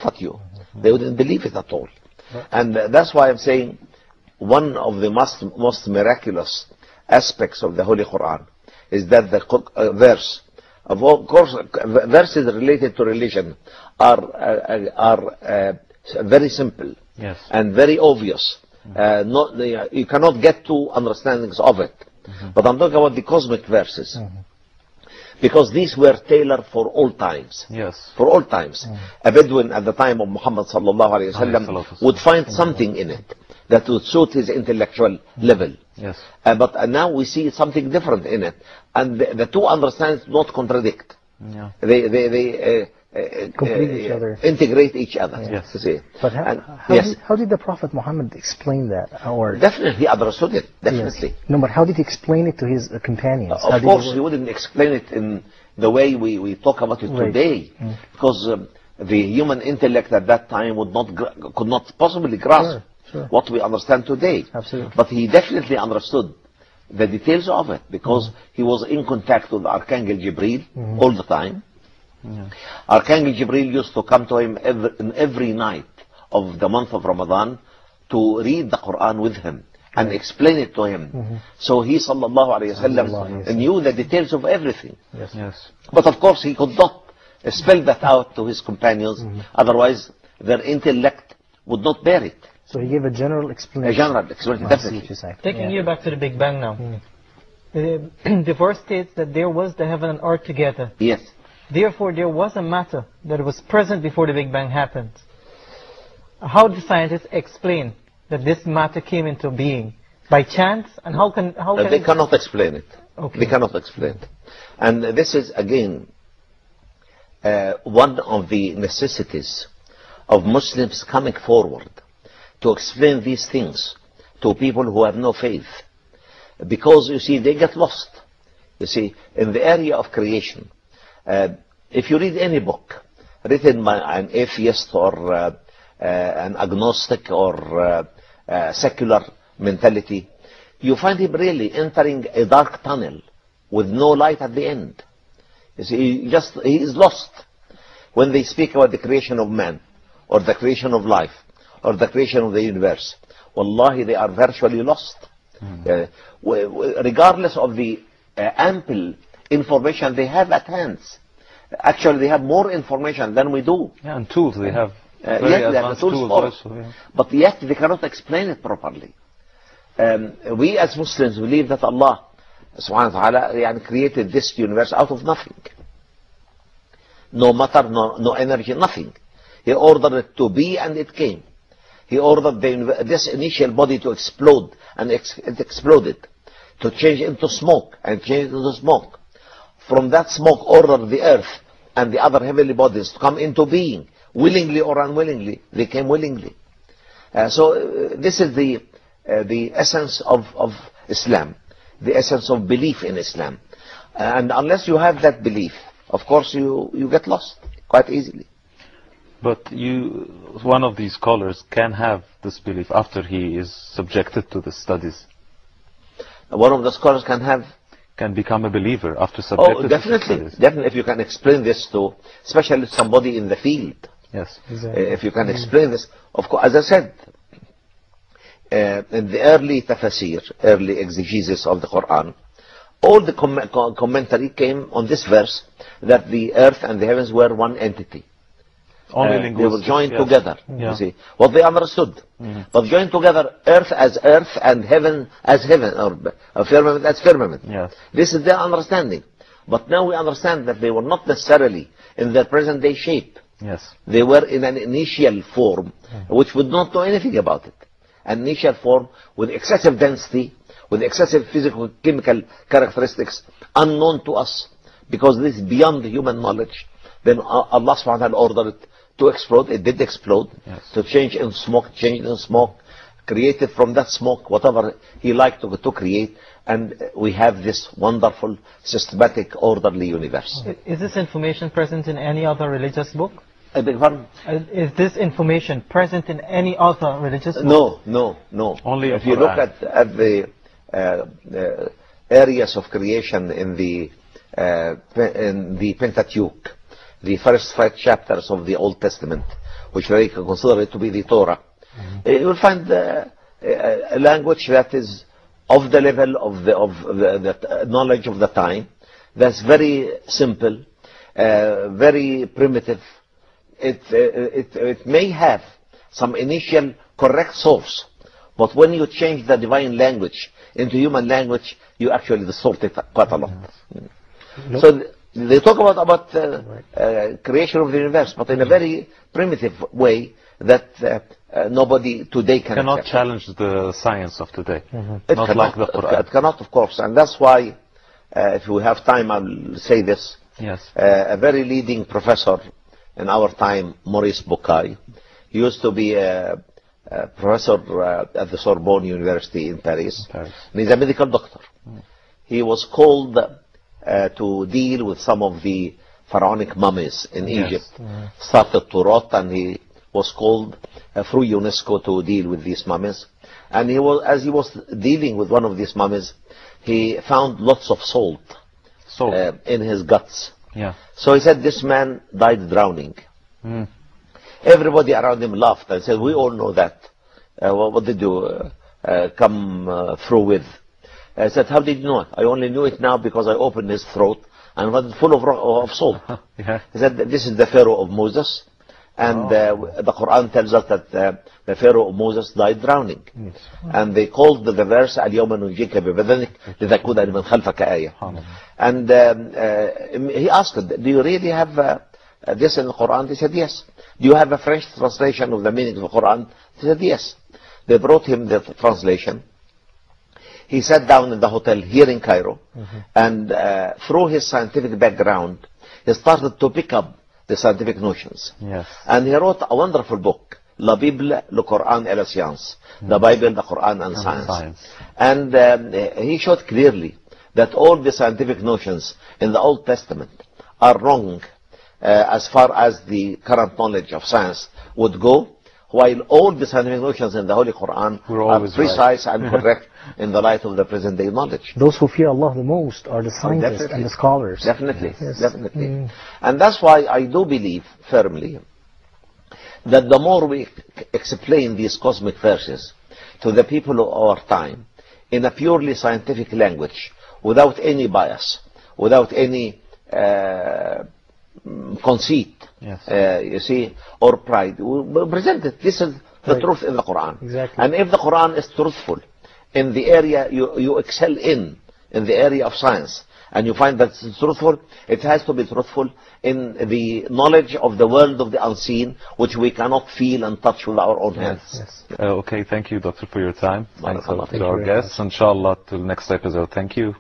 at you. They wouldn't believe it at all. And that's why I'm saying one of the most miraculous aspects of the Holy Quran is that the verse, of course, verses related to religion are very simple and very obvious. You cannot get to understandings of it. But I'm talking about the cosmic verses. Because these were tailored for all times. For all times. A Bedouin at the time of Muhammad sallallahu alayhi wasallam would find something in it that would suit his intellectual level. But now we see something different in it. And the two understandings not contradict. They complete each other. Integrate each other. But how did the Prophet Muhammad explain that? Or definitely he understood it. Definitely. No, but how did he explain it to his companions? Of course, he wouldn't explain it in the way we talk about it today, because the human intellect at that time could not possibly grasp what we understand today. But he definitely understood the details of it, because he was in contact with Archangel Jibreel all the time. Archangel Jibreel used to come to him every night of the month of Ramadan to read the Quran with him and explain it to him. So he sallallahu alayhi wasallam knew the details of everything. But of course he could not spell that out to his companions, otherwise their intellect would not bear it. So he gave a general explanation. A general explanation, definitely. Taking you back to the Big Bang now. The verse states that there was the heaven and earth together. Yes. Therefore, there was a matter that was present before the Big Bang happened. How do scientists explain that this matter came into being? By chance? And how can they cannot explain it. They cannot explain it. And this is, again, one of the necessities of Muslims coming forward to explain these things to people who have no faith. Because, you see, they get lost. You see, in the area of creation, if you read any book written by an atheist or an agnostic or secular mentality, you find him really entering a dark tunnel with no light at the end. You see, he is lost. When they speak about the creation of man, or the creation of life, or the creation of the universe, wallahi, they are virtually lost. Regardless of the ample information they have at hands. Actually, they have more information than we do. And tools they have. Yes, they have the tools also, but yet they cannot explain it properly. We as Muslims believe that Allah subhanahu wa ta'ala created this universe out of nothing. No matter, no energy, nothing. He ordered it to be and it came. He ordered this initial body to explode, and it exploded. To change into smoke, and change into smoke. From that smoke ordered the earth and the other heavenly bodies to come into being. Willingly or unwillingly, they came willingly. So this is the essence of Islam. The essence of belief in Islam. And unless you have that belief, of course you get lost quite easily. But one of these scholars can have this belief after he is subjected to the studies. One of the scholars can become a believer after subjected to the studies. Definitely, if you can explain this to, especially somebody in the field. Yes, exactly. If you can explain this, of course, as I said, in the early tafsir, early exegesis of the Quran, all the commentary came on this verse that the earth and the heavens were one entity. They were joined together. You see what they understood. But joined together, earth as earth and heaven as heaven, or firmament as firmament. This is their understanding. But now we understand that they were not necessarily in their present day shape. They were in an initial form, which would not know anything about it. An initial form with excessive density, with excessive physical, chemical characteristics unknown to us, because this is beyond human knowledge. Then Allah subhanahu wa ta'ala ordered it to explode. It did explode. To change in smoke, created from that smoke whatever He liked to create, and we have this wonderful, systematic, orderly universe. Is this information present in any other religious book? I beg pardon? Is this information present in any other religious book? No. Only if you look at the areas of creation in the Pentateuch, the first 5 chapters of the Old Testament, which they can consider it to be the Torah, you will find a language that is of the level of the knowledge of the time. That's very simple, very primitive. It may have some initial correct source, but when you change the divine language into human language, you actually distort it quite a lot. So they talk about creation of the universe, but in a very primitive way that nobody today cannot accept. challenge the science of today. It Not cannot, like the Quran. It cannot, of course, and that's why, if we have time, I'll say this. Yes. A very leading professor in our time, Maurice Bucaille, he used to be a professor at the Sorbonne University in Paris. And he's a medical doctor. He was called to deal with some of the pharaonic mummies in Egypt. Started to rot, and he was called through UNESCO to deal with these mummies. And as he was dealing with one of these mummies, he found lots of salt in his guts. Yeah. So he said, this man died drowning. Everybody around him laughed and said, we all know that. What did you come through with? I said, how did you know it? I only knew it now because I opened his throat and it was full of salt. He said, this is the Pharaoh of Moses. And the Quran tells us that the Pharaoh of Moses died drowning. And they called the verse, اليوم ننجيك ببدنك لتكون لمن خلفك آية. And he asked, do you really have this in the Quran? They said, yes. Do you have a French translation of the meaning of the Quran? They said, yes. They brought him the translation. He sat down in the hotel here in Cairo, and through his scientific background, he started to pick up the scientific notions. Yes. And he wrote a wonderful book, La Bible, le Coran et la science. The Bible, the Quran, and science. And he showed clearly that all the scientific notions in the Old Testament are wrong as far as the current knowledge of science would go, while all the scientific notions in the Holy Quran are precise and correct in the light of the present day knowledge. Those who fear Allah the most are the scientists and the scholars. Definitely, definitely. And that's why I do believe firmly that the more we explain these cosmic verses to the people of our time in a purely scientific language, without any bias, without any conceit, you see, or pride, we present it. This is the truth in the Quran. And if the Quran is truthful in the area you excel in the area of science, and you find that it's truthful, it has to be truthful in the knowledge of the world of the unseen, which we cannot feel and touch with our own hands. Okay, thank you, Doctor, for your time. Thanks to our guests. Inshallah, till next episode. Thank you.